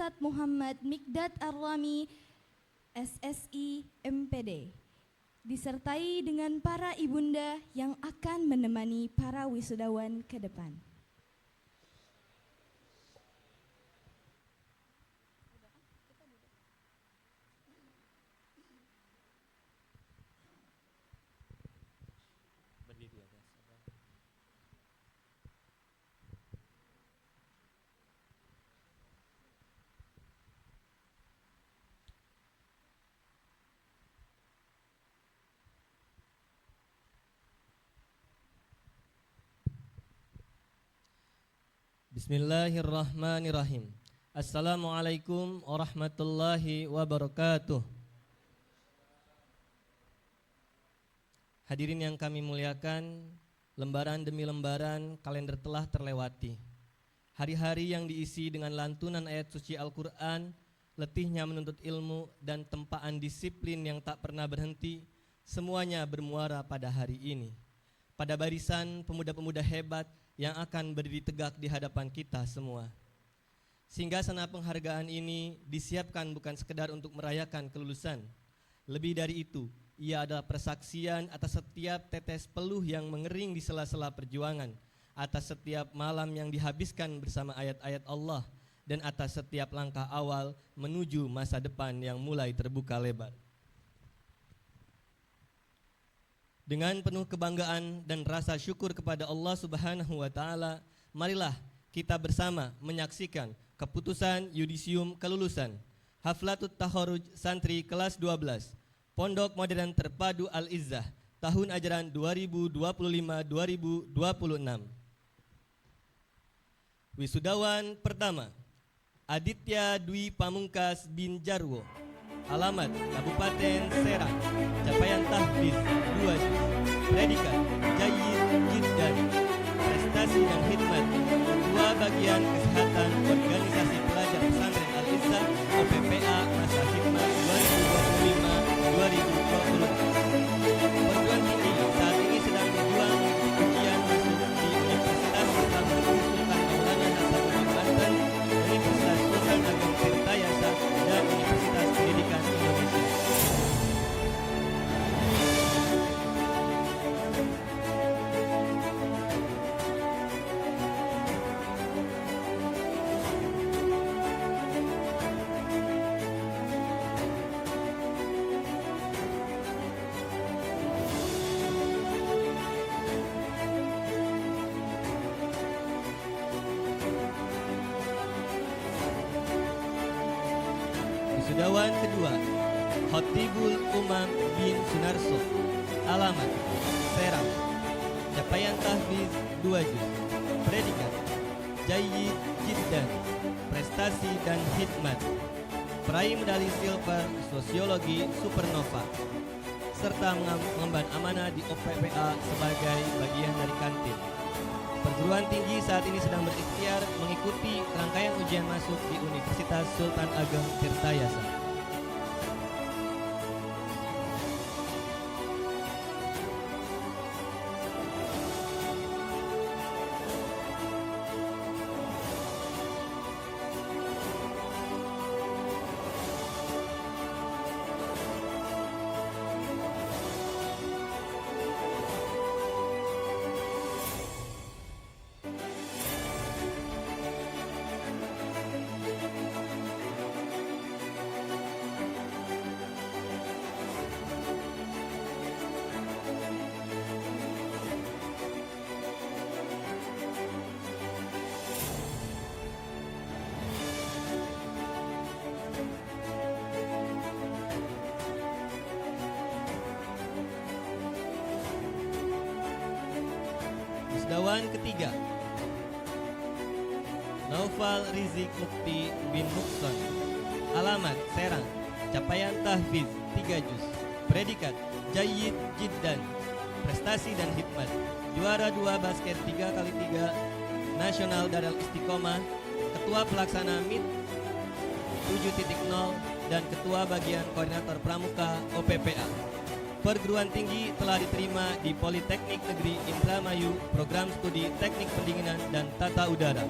Ustadz Muhammad Mikdad Ar-Rami, SSI MPD, disertai dengan para ibunda yang akan menemani para wisudawan ke depan. Bismillahirrahmanirrahim. Assalamualaikum warahmatullahi wabarakatuh. Hadirin yang kami muliakan, lembaran demi lembaran kalender telah terlewati. Hari-hari yang diisi dengan lantunan ayat suci Al-Quran, letihnya menuntut ilmu, dan tempaan disiplin yang tak pernah berhenti, semuanya bermuara pada hari ini. Pada barisan pemuda-pemuda hebat yang akan berdiri tegak di hadapan kita semua. Singgasana penghargaan ini disiapkan bukan sekedar untuk merayakan kelulusan. Lebih dari itu, ia adalah persaksian atas setiap tetes peluh yang mengering di sela-sela perjuangan, atas setiap malam yang dihabiskan bersama ayat-ayat Allah, dan atas setiap langkah awal menuju masa depan yang mulai terbuka lebar. Dengan penuh kebanggaan dan rasa syukur kepada Allah Subhanahu wa Ta'ala, marilah kita bersama menyaksikan keputusan yudisium kelulusan Haflatut Takharuj Santri kelas 12 Pondok Modern Terpadu Al-Izzah tahun ajaran 2025-2026. Wisudawan pertama, Aditya Dwi Pamungkas bin Jarwo, alamat Kabupaten Serang, capaian tahfiz 2 juz, predikat Jayyid Jiddan, prestasi dan khidmat Ketua Bagian Kesehatan Organisasi Pelajar Pesantren Al-Izzah OPPA masa khidmat 2025-2026. Perguruan tinggi saat ini sedang berjuang ujian masuk di Universitas Islam Negeri Sultan Maulana Hasanuddin Banten, Universitas Sultan Ageng Tirtayasa, dan Universitas Pendidikan Indonesia. Wisudawan kedua, Khotibul Umam bin Sunarso, alamat Serang, capaian tahfiz 2 juz, predikat Jayyid Jiddan, prestasi dan khidmat, peraih medali silver Sosiologi Supernova, serta mengemban amanah di OPPA sebagai bagian dari kantin. Perguruan tinggi saat ini sedang berikhtiar mengikuti rangkaian ujian masuk di Universitas Sultan Ageng Tirtayasa. Wisudawan ketiga, Naufal Rizik Mukti bin Mukson, alamat Serang, capaian tahfiz 3 juz, predikat Jayyid Jiddan, prestasi dan khidmat, juara 2 basket 3x3 Nasional Darul Istiqomah, ketua pelaksana MIT 7.0 dan ketua bagian koordinator pramuka OPPA. Perguruan tinggi telah diterima di Politeknik Negeri Indramayu, program studi Teknik Pendinginan dan Tata Udara.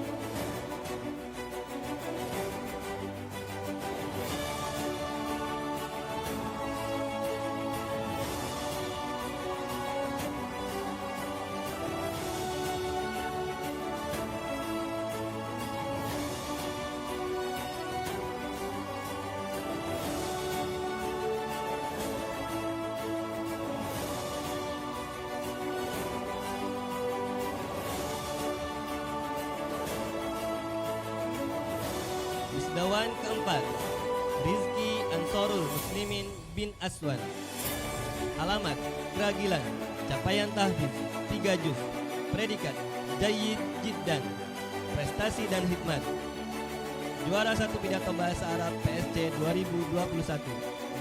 keempat, Rizki Ansorul Muslimin bin Aswan. Alamat Kragilan, capaian tahfiz 3 juz. Predikat Jayyid Jiddan, prestasi dan hikmat. Juara 1 pidato bahasa Arab PSC 2021.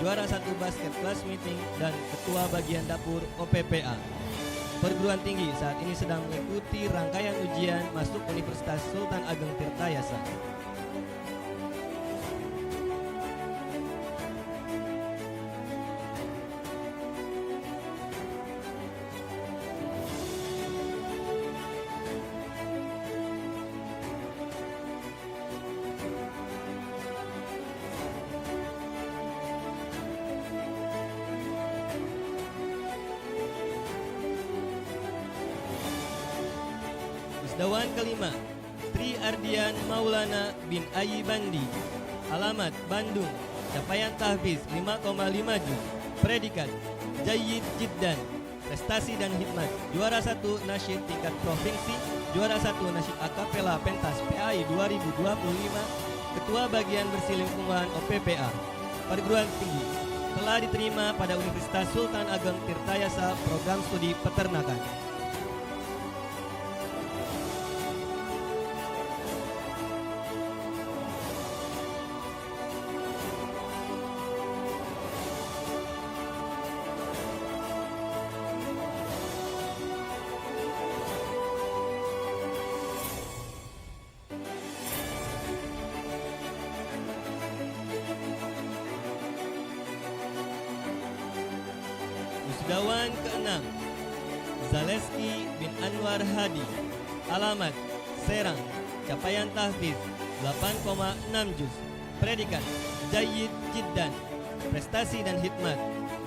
Juara 1 basket class meeting dan ketua bagian dapur OPPA. Perguruan tinggi saat ini sedang mengikuti rangkaian ujian masuk Universitas Sultan Ageng Tirtayasa. Wisdawan kelima, Tri Ardian Maulana bin Ayi Bandi. Alamat Bandung, capaian tahfiz 5,5 juz. Predikat Jayyid Jiddan, prestasi dan hikmat. Juara 1 nasyid tingkat provinsi, juara 1 nasyid akapela pentas PAI 2025, ketua bagian bersih lingkungan OPPA. Perguruan tinggi telah diterima pada Universitas Sultan Ageng Tirtayasa program studi peternakan. Wisdawan keenam, Zaleski bin Anwar Hadi. Alamat Serang, capaian tahfiz 8,6 juz. Predikat Jayyid Jiddan, prestasi dan hikmat.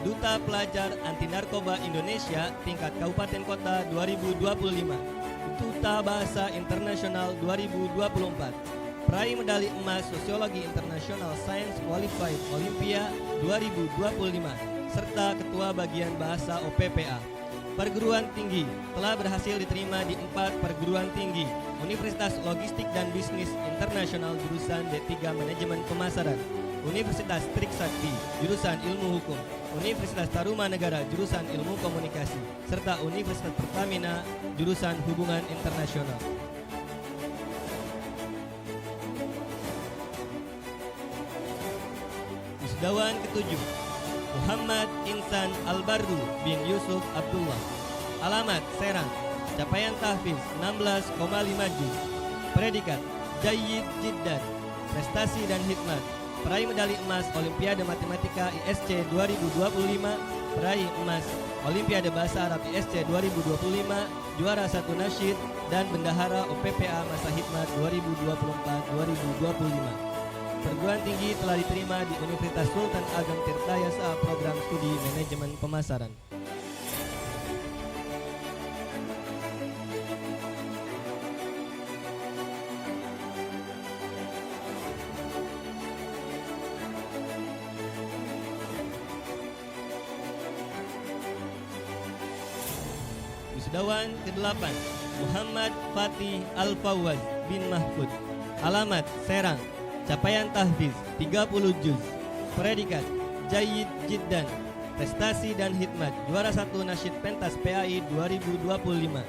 Duta Pelajar Anti Narkoba Indonesia tingkat Kabupaten Kota 2025. Duta Bahasa Internasional 2024. Peraih medali emas Sosiologi International Science Qualified Olympia 2025 serta ketua bagian bahasa OPPA. Perguruan tinggi telah berhasil diterima di 4 perguruan tinggi: Universitas Logistik dan Bisnis Internasional jurusan D3 Manajemen Pemasaran, Universitas Trisakti jurusan Ilmu Hukum, Universitas Tarumanegara jurusan Ilmu Komunikasi, serta Universitas Pertamina jurusan Hubungan Internasional. Wisdawan ketujuh, Muhammad Insan Albardu bin Yusuf Abdullah. Alamat Serang, capaian tahfiz 16,5 juz. Predikat Jayyid Jiddan, prestasi dan hikmat. Peraih medali emas Olimpiade Matematika ISC 2025, peraih emas Olimpiade Bahasa Arab ISC 2025, juara 1 nasyid dan bendahara OPPA masa hikmat 2024-2025. Perguruan tinggi telah diterima di Universitas Sultan Ageng Tirtayasa program studi manajemen pemasaran. Wisdawan ke-8, Muhammad Fatih Al-Fawaz bin Mahfud. Alamat Serang, capaian tahfiz 30 juz. Predikat Jayyid Jiddan, prestasi dan hikmat. Juara 1 nasyid pentas PAI 2025,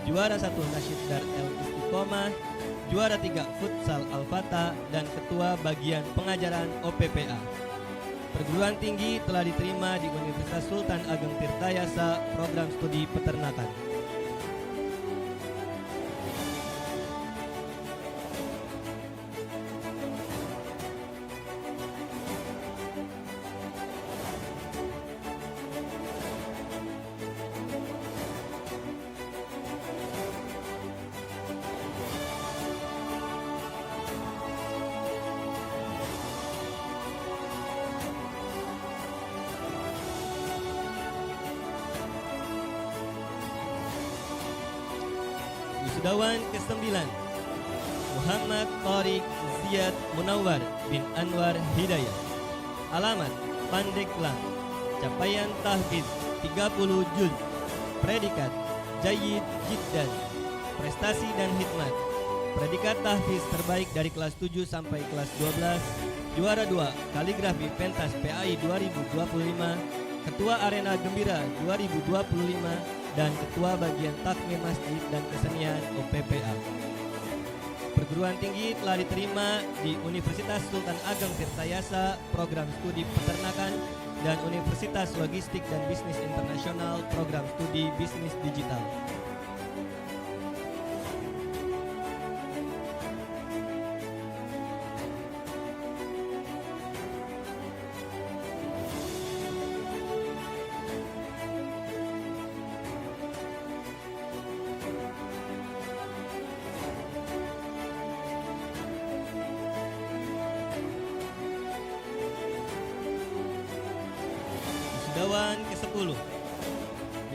juara 1 nasyid Dar El Istiqomah, juara 3 futsal Al-Fatah, dan ketua bagian pengajaran OPPA. Perguruan tinggi telah diterima di Universitas Sultan Ageng Tirtayasa program studi peternakan. Wisudawan ke-9, Muhammad Tariq Ziyad Munawar bin Anwar Hidayah. Alamat Pandeglang, capaian tahfiz 30 juz. Predikat Jayyid Jiddan, prestasi dan hikmat. Predikat tahfiz terbaik dari kelas 7 sampai kelas 12, Juara 2 Kaligrafi Pentas PAI 2025, Ketua Arena Gembira 2025, dan Ketua Bagian Takmir Masjid dan Kesenian OPPA. Perguruan tinggi telah diterima di Universitas Sultan Ageng Tirtayasa program studi peternakan dan Universitas Logistik dan Bisnis Internasional program studi bisnis digital. Wisudawan ke-10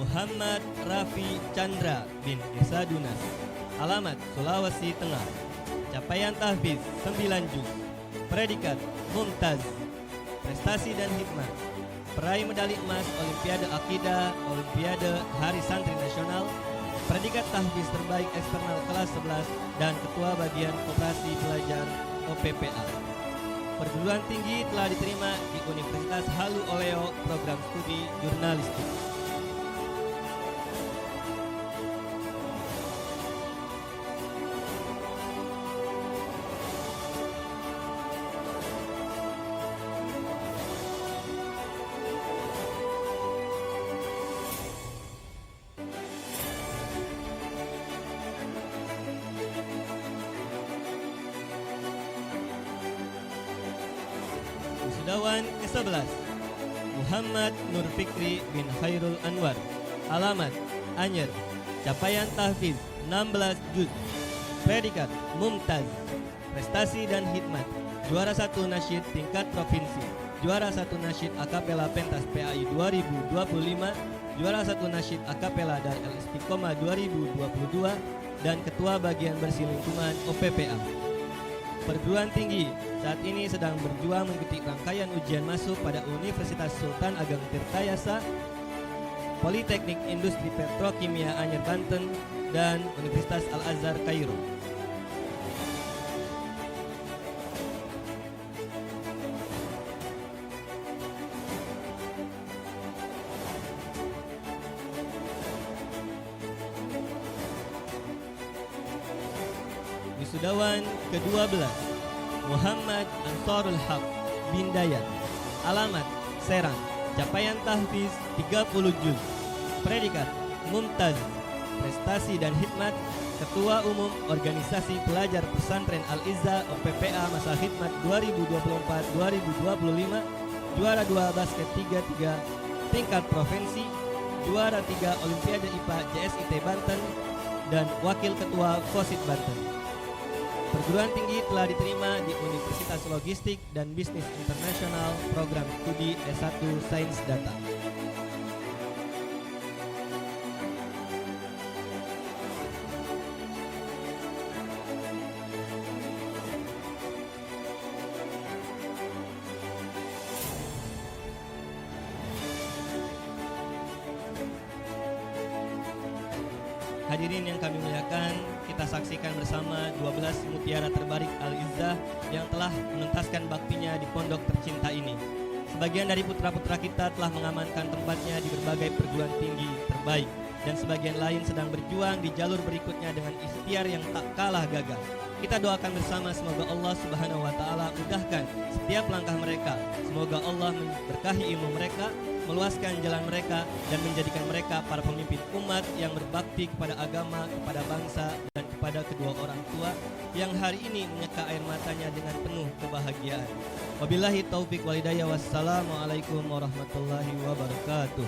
Muhammad Rafi Chandra bin Isadunas, alamat Sulawesi Tengah, capaian tahfiz 9 juz, predikat mumtaz, prestasi dan hikmat, peraih medali emas Olimpiade Akidah, Olimpiade Hari Santri Nasional, predikat tahfiz terbaik eksternal kelas 11, dan ketua bagian koperasi pelajar OPPA. Perguruan tinggi telah diterima di Universitas Halu Oleo program studi jurnalistik. Wisudawan ke-11 Muhammad Nur Fikri bin Khairul Anwar, alamat Anyer, capaian tahfiz 16 juz, predikat mumtaz, prestasi dan hikmat, juara 1 nasyid tingkat provinsi, juara 1 nasyid akapela pentas PAI 2025, juara 1 nasyid akapela dan El Istiqomah 2022, dan ketua bagian bersih lingkungan OPPA. Perguruan tinggi saat ini sedang berjuang mengikuti rangkaian ujian masuk pada Universitas Sultan Ageng Tirtayasa, Politeknik Industri Petrokimia Anyer Banten, dan Universitas Al-Azhar Kairo. Wisudawan ke-12 Muhammad Ansarul Haq bin Dayat, alamat Serang, capaian tahfiz 30 juz, predikat mumtaz, prestasi dan hikmat, ketua umum organisasi pelajar pesantren Al-Izzah OPPA masa khidmat 2024-2025, juara 2 basket 3-3 tingkat provinsi, juara 3 Olimpiade IPA JSIT Banten, dan wakil ketua FOSIT Banten. Perguruan tinggi telah diterima di Universitas Logistik dan Bisnis Internasional program studi S1 Sains Data. Hadirin yang kami muliakan, kita saksikan bersama 12 mutiara terbaik Al-Izzah yang telah menuntaskan baktinya di pondok tercinta ini. Sebagian dari putra-putra kita telah mengamankan tempatnya di berbagai perguruan tinggi terbaik, dan sebagian lain sedang berjuang di jalur berikutnya dengan ikhtiar yang tak kalah gagah. Kita doakan bersama semoga Allah Subhanahu wa taala mudahkan setiap langkah mereka. Semoga Allah memberkahi ilmu mereka, meluaskan jalan mereka, dan menjadikan mereka para pemimpin umat yang berbakti kepada agama, kepada bangsa, dan kepada kedua orang tua yang hari ini menyeka air matanya dengan penuh kebahagiaan. Wabillahi taufik wal hidayah. Wassalamualaikum warahmatullahi wabarakatuh.